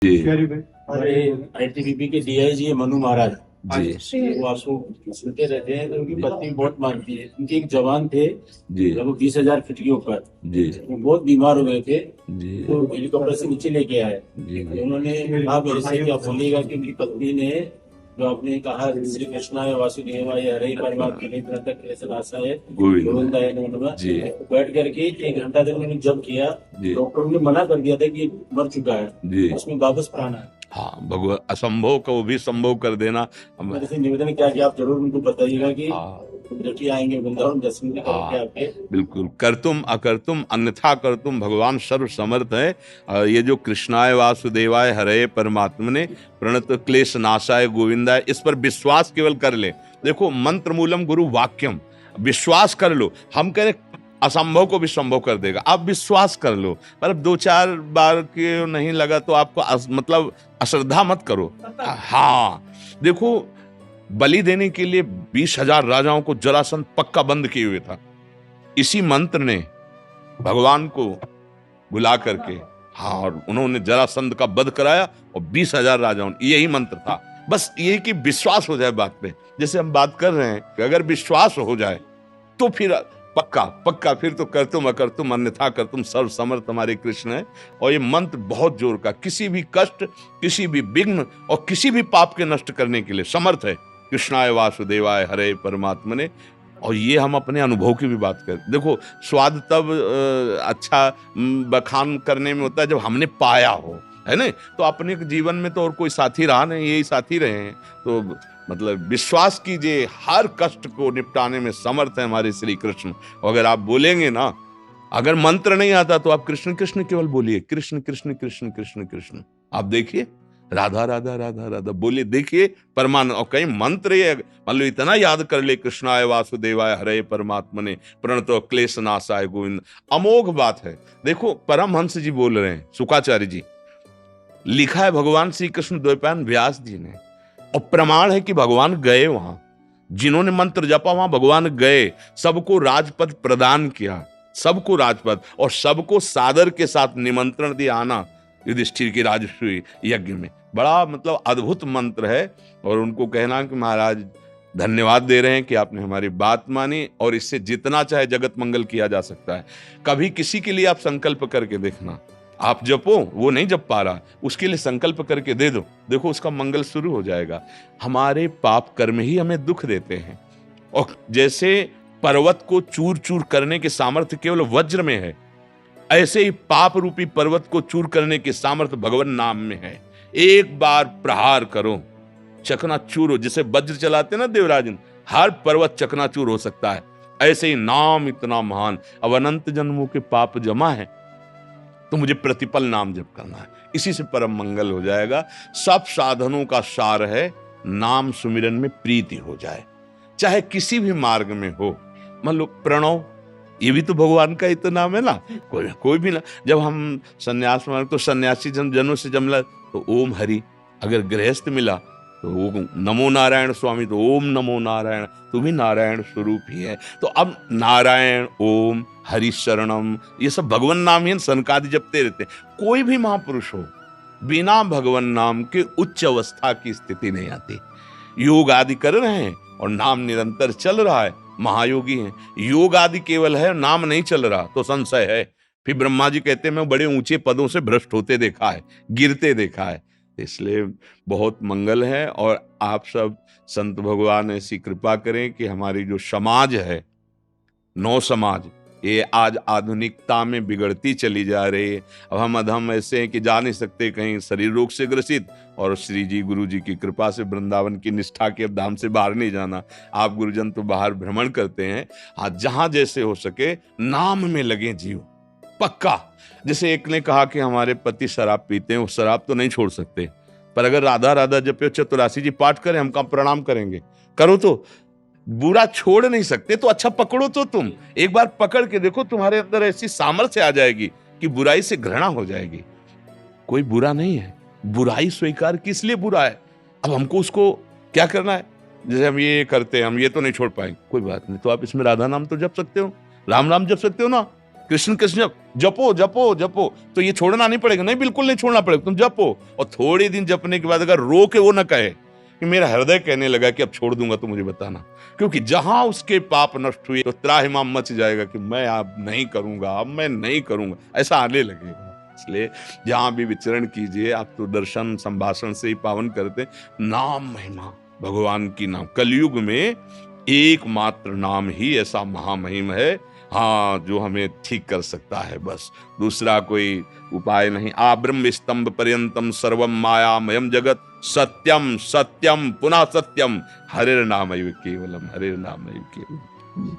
जी हमारे आईटीबीपी के डीआईजी है मनु महाराज जी वो आपको सुनते रहते हैं। तो उनकी पत्नी बहुत मानती है। उनके एक जवान थे जी लगभग 20,000 फीट के ऊपर। जी वो बहुत बीमार हो गए थे। जी तो हेलीकॉप्टर से नीचे लेके आए। जी तो उन्होंने कहा मेरे से क्या बोलिएगा कि उनकी पत्नी ने जो आपने कहा श्री कृष्णाय वासुदेवाय हरे परमात्मने प्रणतक्लेशनाशाय गोविंद गोविंदाय नमो नमः जी बैठ करके 1 घंटा तक उन्होंने जप किया। जी डॉक्टर ने मना कर दिया था कि मर चुका है, जी उसमें वापस प्राण है। हाँ, भगवान असंभव को भी संभव कर देना। मेरे से निवेदन किया कि आप जरूर उनको बताइएगा कि हाँ जब भी आएंगे वृंदावन दर्शन भी करेंगे हाँ, आपके। बिल्कुल। करतुम अकर्तुम अन्यथा करतुम, भगवान सर्व समर्थ है। ये जो कृष्णाय वासुदेवाय हरे परमात्मने प्रणत क्लेश नाशाय गोविंदाय, इस पर विश्वास केवल कर ले। देखो, मंत्र मूलम गुरु वाक्यम, विश्वास कर लो। हम कह रहे असंभव को भी संभव कर देगा, आप विश्वास कर लो। मतलब 2-4 बार के नहीं लगा तो आपको मतलब अश्रद्धा मत करो। हाँ, देखो, बलि देने के लिए 20,000 राजाओं को जरासंध पक्का बंद किए हुए था। इसी मंत्र ने भगवान को बुला करके, हाँ, और उन्होंने जरासंध का वध कराया और 20,000 राजाओं, यही मंत्र था। बस ये कि विश्वास हो जाए बात पे। जैसे हम बात कर रहे हैं कि अगर विश्वास हो जाए तो फिर पक्का पक्का, फिर तो कर तुम अकर तुम अन्यथा कर तुम, सर्व समर्थ हमारे कृष्ण है। और ये मंत्र बहुत जोर का, किसी भी कष्ट, किसी भी विघ्न और किसी भी पाप के नष्ट करने के लिए समर्थ है। कृष्णाय वासुदेवाय हरे परमात्मने। और ये हम अपने अनुभव की भी बात करें। देखो, स्वाद तब अच्छा बखान करने में होता है जब हमने पाया हो, है ना। तो अपने जीवन में तो और कोई साथी रहा नहीं, यही साथी रहे हैं। तो मतलब विश्वास कीजिए, हर कष्ट को निपटाने में समर्थ है हमारे श्री कृष्ण। अगर आप बोलेंगे ना, अगर मंत्र नहीं आता तो आप कृष्ण कृष्ण केवल बोलिए, कृष्ण कृष्ण कृष्ण कृष्ण कृष्ण। आप देखिए, राधा राधा राधा राधा बोलिए, देखिए परमान। और कहीं मंत्र ये मान लो इतना याद कर ले, कृष्णाय वासुदेवाय हरे परमात्मने प्रणतो क्लेश नाशाय गोविंद, अमोघ बात है। देखो, परमहंस जी बोल रहे हैं, शुकाचार्य जी, लिखा है भगवान श्री कृष्ण द्वैपायन व्यास जी ने, और प्रमाण है कि भगवान गए वहां, जिन्होंने मंत्र जपा वहां भगवान गए, सबको राजपद प्रदान किया, सबको राजपद, और सबको सादर के साथ निमंत्रण दिया आना युधिष्ठिर की राजसूय यज्ञ में। बड़ा मतलब अद्भुत मंत्र है। और उनको कहना कि महाराज धन्यवाद दे रहे हैं कि आपने हमारी बात मानी, और इससे जितना चाहे जगत मंगल किया जा सकता है। कभी किसी के लिए आप संकल्प करके देखना, आप जपो, वो नहीं जप पा रहा, उसके लिए संकल्प करके दे दो, देखो उसका मंगल शुरू हो जाएगा। हमारे पाप कर्म ही हमें दुख देते हैं। और जैसे पर्वत को चूर चूर करने के सामर्थ्य केवल वज्र में है, ऐसे ही पाप रूपी पर्वत को चूर करने के सामर्थ्य भगवान नाम में है। एक बार प्रहार करो, चकनाचूर हो। जैसे वज्र चलाते ना देवराजन, हर पर्वत चकनाचूर हो सकता है। ऐसे ही नाम इतना महान, अब अनंत जन्मों के पाप जमा है तो मुझे प्रतिपल नाम जप करना है, इसी से परम मंगल हो जाएगा। सब साधनों का सार है, नाम सुमिरन में प्रीति हो जाए, चाहे किसी भी मार्ग में हो। मान लो प्रणव, ये भी तो भगवान का ही तो नाम है ना। कोई भी ना, जब हम सन्यास मार्ग, तो सन्यासी जनों से जमला तो ओम हरि, अगर गृहस्थ मिला तो ओम नमो नारायण स्वामी, तो ओम नमो नारायण, तू भी नारायण स्वरूप ही है। तो अब नारायण, ओम, हरि शरणम, ये सब भगवान नाम ही सनकादि जपते रहते हैं। कोई भी महापुरुष हो, बिना भगवान नाम के उच्च अवस्था की स्थिति नहीं आती। योग आदि कर रहे हैं और नाम निरंतर चल रहा है, महायोगी हैं। योग आदि केवल है, नाम नहीं चल रहा तो संशय है। फिर ब्रह्मा जी कहते हैं मैं बड़े ऊंचे पदों से भ्रष्ट होते देखा है, गिरते देखा है। इसलिए बहुत मंगल है। और आप सब संत भगवान ऐसी कृपा करें कि हमारी जो समाज है, नौ समाज, ये आज आधुनिकता में बिगड़ती चली जा रही है। अब हम अधम ऐसे हैं कि जा नहीं सकते कहीं, शरीर रोग से ग्रसित, और श्री जी गुरु जी की कृपा से वृंदावन की निष्ठा के अब धाम से बाहर नहीं जाना। आप गुरुजन तो बाहर भ्रमण करते हैं, हाँ, जहां जैसे हो सके नाम में लगे जीव पक्का। जैसे एक ने कहा कि हमारे पति शराब पीते हैं, वो शराब तो नहीं छोड़ सकते, पर अगर राधा राधा जपे चतुरासी जी पाठ करें, हम कहाँ प्रणाम करेंगे, करो तो। बुरा छोड़ नहीं सकते तो अच्छा पकड़ो तो, तुम एक बार पकड़ के देखो, तुम्हारे अंदर ऐसी सामर्थ्य आ जाएगी कि बुराई से घृणा हो जाएगी। कोई बुरा नहीं है, बुराई स्वीकार किस लिए बुरा है। अब हमको उसको क्या करना है, जैसे हम ये करते हैं, हम ये तो नहीं छोड़ पाएंगे, कोई बात नहीं, तो आप इसमें राधा नाम तो जप सकते हो, राम नाम जप सकते हो ना, कृष्ण कृष्ण जपो जपो जपो, तो ये छोड़ना नहीं पड़ेगा, नहीं बिल्कुल नहीं छोड़ना पड़ेगा, तुम जपो। और थोड़े दिन जपने के बाद अगर रो के वो ना कहे कि मेरा हृदय कहने लगा कि अब छोड़ दूंगा, तो मुझे बताना, क्योंकि जहां उसके पाप नष्ट हुए तो त्राहिमाम मच जाएगा कि मैं अब नहीं करूंगा, अब मैं नहीं करूंगा, ऐसा आने लगेगा। इसलिए जहां भी विचरण कीजिए, आप तो दर्शन संभाषण से ही पावन करते। नाम महिमा भगवान की नाम, कलयुग में एकमात्र नाम ही ऐसा महामहिम है, हाँ, जो हमें ठीक कर सकता है, बस दूसरा कोई उपाय नहीं। आ ब्रह्म स्तंभ पर्यंतम सर्वम मायामयम जगत, सत्यम सत्यम पुनः सत्यम, हरिर्नामैव केवलम, हरिर्नामैव केवलम।